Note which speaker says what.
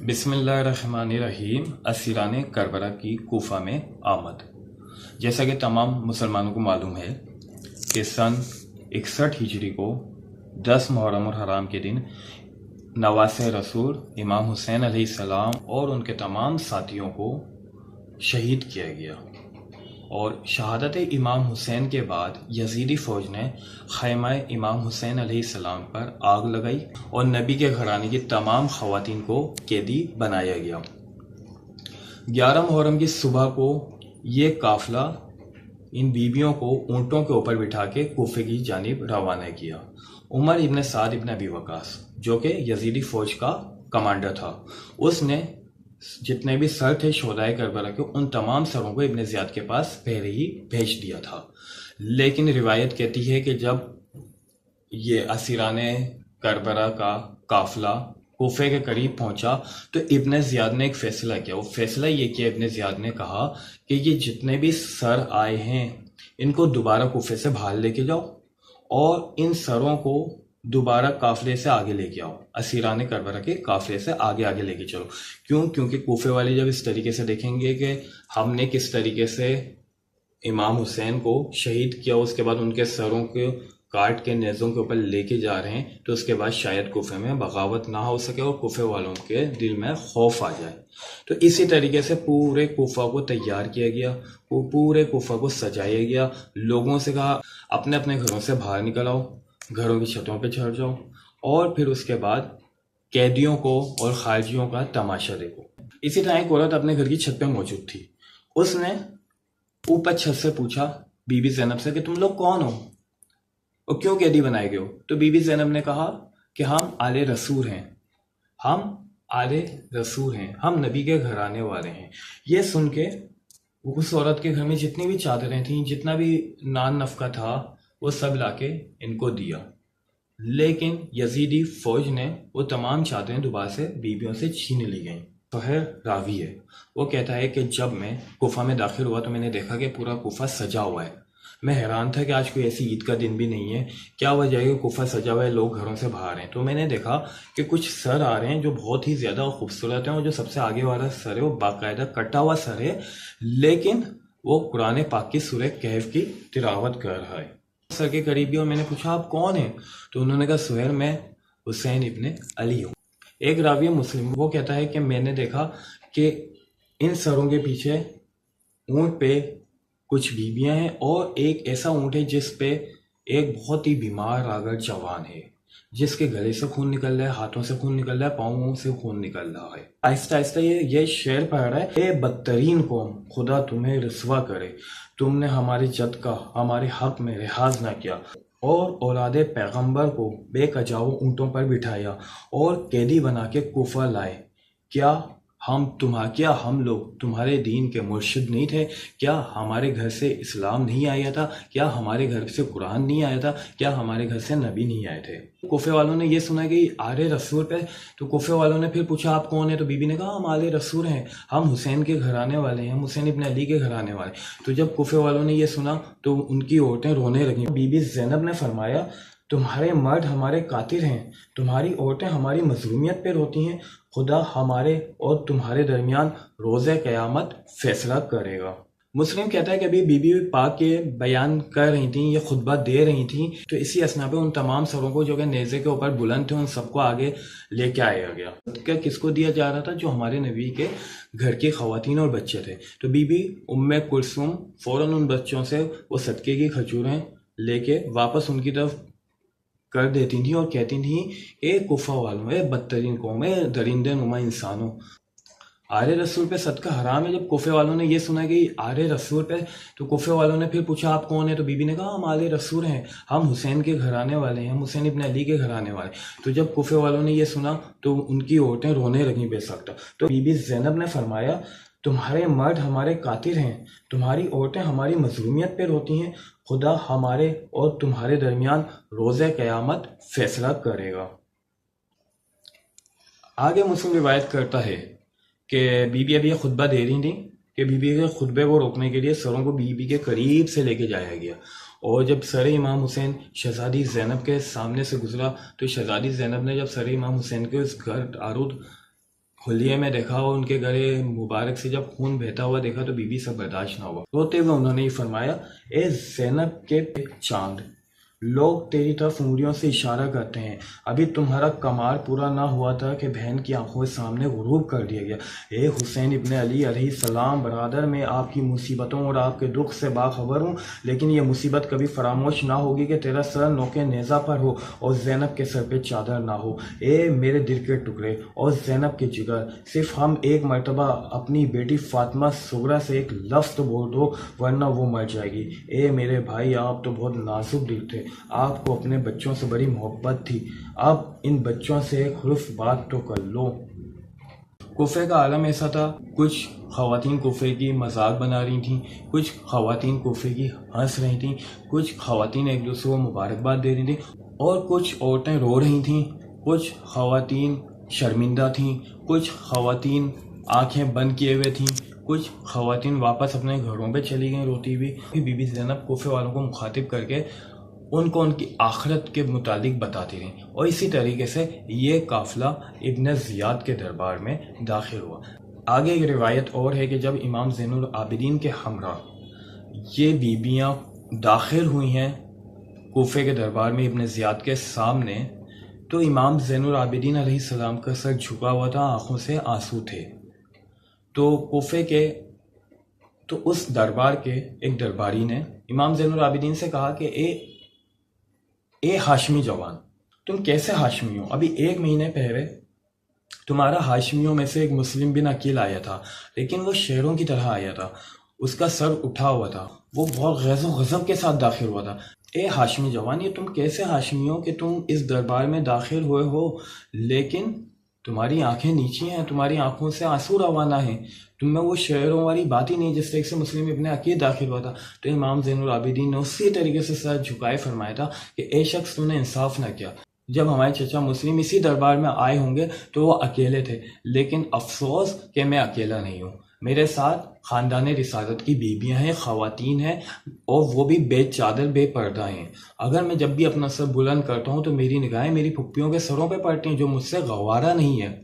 Speaker 1: بسم اللہ الرحمن الرحیم۔ اسیران کربلا کی کوفہ میں آمد۔ جیسا کہ تمام مسلمانوں کو معلوم ہے کہ سن 61 ہجری کو 10 محرم الحرام کے دن نواسۂ رسول امام حسین علیہ السلام اور ان کے تمام ساتھیوں کو شہید کیا گیا، اور شہادت امام حسین کے بعد یزیدی فوج نے خیمہ امام حسین علیہ السلام پر آگ لگائی اور نبی کے گھرانے کی تمام خواتین کو قیدی بنایا گیا۔ 11 محرم کی صبح کو یہ قافلہ ان بیویوں کو اونٹوں کے اوپر بٹھا کے کوفے کی جانب روانہ کیا۔ عمر ابن سعد ابن ابی وقاص، جو کہ یزیدی فوج کا کمانڈر تھا، اس نے جتنے بھی سر تھے شہدائے کربلا کے، ان تمام سروں کو ابن زیاد کے پاس پہلے ہی بھیج دیا تھا۔ لیکن روایت کہتی ہے کہ جب یہ اسیران کربلا کا قافلہ کوفے کے قریب پہنچا تو ابن زیاد نے ایک فیصلہ کیا۔ وہ فیصلہ یہ کیا، ابن زیاد نے کہا کہ یہ جتنے بھی سر آئے ہیں ان کو دوبارہ کوفے سے باہر لے کے جاؤ اور ان سروں کو دوبارہ قافلے سے آگے لے کے آؤ، اسیران کربلا کے قافلے سے آگے لے کے چلو۔ کیونکہ کوفے والے جب اس طریقے سے دیکھیں گے کہ ہم نے کس طریقے سے امام حسین کو شہید کیا، اس کے بعد ان کے سروں کو کاٹ کے نیزوں کے اوپر لے کے جا رہے ہیں، تو اس کے بعد شاید کوفے میں بغاوت نہ ہو سکے اور کوفے والوں کے دل میں خوف آ جائے۔ تو اسی طریقے سے پورے کوفہ کو تیار کیا گیا، وہ پورے کوفہ کو سجایا گیا۔ لوگوں سے کہا اپنے اپنے گھروں سے باہر نکل آؤ، گھروں کی چھتوں پہ چڑھ جاؤ، اور پھر اس کے بعد قیدیوں کو اور خارجیوں کا تماشا دیکھو۔ اسی طرح ایک عورت اپنے گھر کی چھت پہ موجود تھی، اس نے اوپر چھت سے پوچھا بی بی زینب سے کہ تم لوگ کون ہو اور کیوں قیدی بنائے گئے ہو؟ تو بی بی زینب نے کہا کہ ہم آل رسول ہیں، ہم آل رسول ہیں، ہم نبی کے گھرانے والے ہیں۔ یہ سن کے اس عورت کے گھر میں جتنی بھی چادریں تھیں، جتنا بھی نان نفقہ تھا، وہ سب لا کے ان کو دیا۔ لیکن یزیدی فوج نے وہ تمام چادریں دوبارہ سے بیویوں سے چھین لی گئیں۔ سہیل راوی ہے، وہ کہتا ہے کہ جب میں کوفہ میں داخل ہوا تو میں نے دیکھا کہ پورا کوفہ سجا ہوا ہے۔ میں حیران تھا کہ آج کوئی ایسی عید کا دن بھی نہیں ہے، کیا وجہ ہے کہ کوفہ سجا ہوا ہے، لوگ گھروں سے باہر ہیں؟ تو میں نے دیکھا کہ کچھ سر آ رہے ہیں جو بہت ہی زیادہ خوبصورت ہیں، اور جو سب سے آگے والا سر ہے وہ باقاعدہ کٹا ہوا سر ہے، لیکن وہ قرآن پاک کی سورہ کہف کی تلاوت کر رہا ہے۔ سر کے قریب بھی، اور میں نے پوچھا آپ کون ہیں؟ تو انہوں نے کہا سہیل میں حسین ابن علی ہوں۔ ایک راوی مسلم وہ کہتا ہے کہ میں نے دیکھا کہ ان سروں کے پیچھے اونٹ پہ کچھ بیویاں ہیں، اور ایک ایسا اونٹ ہے جس پہ ایک بہت ہی بیمار راگر جوان ہے، جس کے گلے سے خون نکل رہا ہے، ہاتھوں سے خون نکل رہا ہے، پاؤں سے خون نکل رہا ہے۔ آہستہ آہستہ یہ شعر پڑھ رہا ہے، اے بدترین قوم، خدا تمہیں رسوا کرے، تم نے ہماری جد کا ہمارے حق میں لحاظ نہ کیا اور اولاد پیغمبر کو بے کجاؤ اونٹوں پر بٹھایا اور قیدی بنا کے کوفہ لائے۔ کیا ہم لوگ تمہارے دین کے مرشد نہیں تھے؟ کیا ہمارے گھر سے اسلام نہیں آیا تھا؟ کیا ہمارے گھر سے قرآن نہیں آیا تھا؟ کیا ہمارے گھر سے نبی نہیں آئے تھے؟ کوفے والوں نے یہ سنا کہ آل رسول پہ، تو کوفے والوں نے پھر پوچھا آپ کون ہیں؟ تو بی بی نے کہا ہم آل رسول ہیں، ہم حسین کے گھرانے والے ہیں، ہم حسین ابن علی کے گھرانے والے۔ تو جب کوفے والوں نے یہ سنا تو ان کی عورتیں رونے لگیں۔ بی بی زینب نے فرمایا تمہارے مرد ہمارے قاتل ہیں، تمہاری عورتیں ہماری مظلومیت پہ روتی ہیں، خدا ہمارے اور تمہارے درمیان روز قیامت فیصلہ کرے گا۔ مسلم کہتا ہے کہ ابھی بی بی پاک کے بیان کر رہی تھیں، یہ خطبہ دے رہی تھیں، تو اسی اثنا پہ ان تمام سروں کو جو کہ نیزے کے اوپر بلند تھے، ان سب کو آگے لے کے آیا گیا۔ صدقہ کس کو دیا جا رہا تھا؟ جو ہمارے نبی کے گھر کی خواتین اور بچے تھے۔ تو بی بی ام کلثوم فوراً ان بچوں سے وہ صدقے کی کھجوریں لے کے واپس ان کی طرف کر دیتی تھیں اور کہتی تھیں اے کوفہ والوں، اے بدترین قوم، اے درندے نما انسانوں، آل رسول پہ صدقہ حرام ہے۔ جب کوفے والوں نے یہ سنا کہ آل رسول پہ، تو کوفے والوں نے پھر پوچھا آپ کون ہیں؟ تو بی بی نے کہا ہم آل رسول ہیں، ہم حسین کے گھرانے والے ہیں، ہم حسین ابن علی کے گھرانے والے۔ تو جب کوفے والوں نے یہ سنا تو ان کی عورتیں رونے لگیں بے سکتا۔ تو بی بی زینب نے فرمایا تمہارے مرد ہمارے قاتل ہیں، تمہاری عورتیں ہماری مظلومیت پہ روتی ہیں، خدا ہمارے اور تمہارے درمیان روز قیامت فیصلہ کرے گا۔ آگے مسلم روایت کرتا ہے کہ بی بی ابھی یہ خطبہ دے رہی تھیں کہ بی بی کے خطبے کو روکنے کے لیے سروں کو بی بی کے قریب سے لے کے جایا گیا، اور جب سر امام حسین شہزادی زینب کے سامنے سے گزرا تو شہزادی زینب نے جب سر امام حسین کے اس گرد آرود حلیے میں دیکھا اور ان کے گلے مبارک سے جب خون بہتا ہوا دیکھا تو بی بی سے برداشت نہ ہوا. روتے ہوئے انہوں نے یہ فرمایا، اے زینب کے چاند، لوگ تیری طرف انگلیوں سے اشارہ کرتے ہیں، ابھی تمہارا کمار پورا نہ ہوا تھا کہ بہن کی آنکھوں کے سامنے غروب کر دیا گیا. اے حسین ابن علی علیہ السلام برادر، میں آپ کی مصیبتوں اور آپ کے دکھ سے باخبر ہوں، لیکن یہ مصیبت کبھی فراموش نہ ہوگی کہ تیرا سر نوکے نیزہ پر ہو اور زینب کے سر پہ چادر نہ ہو. اے میرے دل کے ٹکڑے اور زینب کے جگر، صرف ہم ایک مرتبہ اپنی بیٹی فاطمہ صغرا سے ایک لفظ تو بول دو ورنہ وہ مر جائے گی. اے میرے بھائی، آپ تو بہت نازک دل تھے، آپ کو اپنے بچوں سے بڑی محبت تھی، اب ان بچوں سے ایک حرف بات تو کر لو. کوفے کا عالم ایسا تھا، کچھ خواتین کوفے کی مذاق بنا رہی تھیں، کچھ خواتین کوفے کی ہنس رہی تھیں، کچھ خواتین ایک دوسرے کو مبارکباد دے رہی تھیں، اور کچھ عورتیں رو رہی تھیں، کچھ خواتین شرمندہ تھیں، کچھ خواتین آنکھیں بند کیے ہوئے تھیں، کچھ خواتین واپس اپنے گھروں پہ چلی گئیں روتی ہوئی. بی بی زینب کوفے والوں کو مخاطب کر کے ان کو ان کی آخرت کے متعلق بتاتی رہیں، اور اسی طریقے سے یہ قافلہ ابن زیاد کے دربار میں داخل ہوا. آگے ایک روایت اور ہے کہ جب امام زین العابدین کے ہمراہ یہ بیبیاں داخل ہوئی ہیں کوفے کے دربار میں ابن زیاد کے سامنے، تو امام زین العابدین علیہ السلام کا سر جھکا ہوا تھا، آنکھوں سے آنسو تھے. تو کوفے کے اس دربار کے ایک درباری نے امام زین العابدین سے کہا کہ اے ہاشمی جوان، تم کیسے ہاشمی ہو؟ ابھی 1 مہینے پہلے تمہارا ہاشمیوں میں سے ایک مسلم بن عقیل آیا تھا، لیکن وہ شیروں کی طرح آیا تھا، اس کا سر اٹھا ہوا تھا، وہ بہت غیظ و غضب کے ساتھ داخل ہوا تھا. اے ہاشمی جوان، یہ تم کیسے ہاشمی ہو کہ تم اس دربار میں داخل ہوئے ہو لیکن تمہاری آنکھیں نیچی ہیں، تمہاری آنکھوں سے آنسو روانہ ہیں، تم میں وہ شعروں والی بات ہی نہیں جس طرح سے مسلم ابن عقیل داخل ہوا تھا. تو امام زین العابدین نے اسی طریقے سے سر جھکائے فرمایا تھا کہ اے شخص، تم نے انصاف نہ کیا. جب ہمارے چچا مسلم اسی دربار میں آئے ہوں گے تو وہ اکیلے تھے، لیکن افسوس کہ میں اکیلا نہیں ہوں، میرے ساتھ خاندان رسالت کی بیویاں ہیں، خواتین ہیں، اور وہ بھی بے چادر بے پردہ ہیں. اگر میں جب بھی اپنا سر بلند کرتا ہوں تو میری نگاہیں میری پھپھیوں کے سروں پہ پڑتی ہیں جو مجھ سے گوارا نہیں ہے.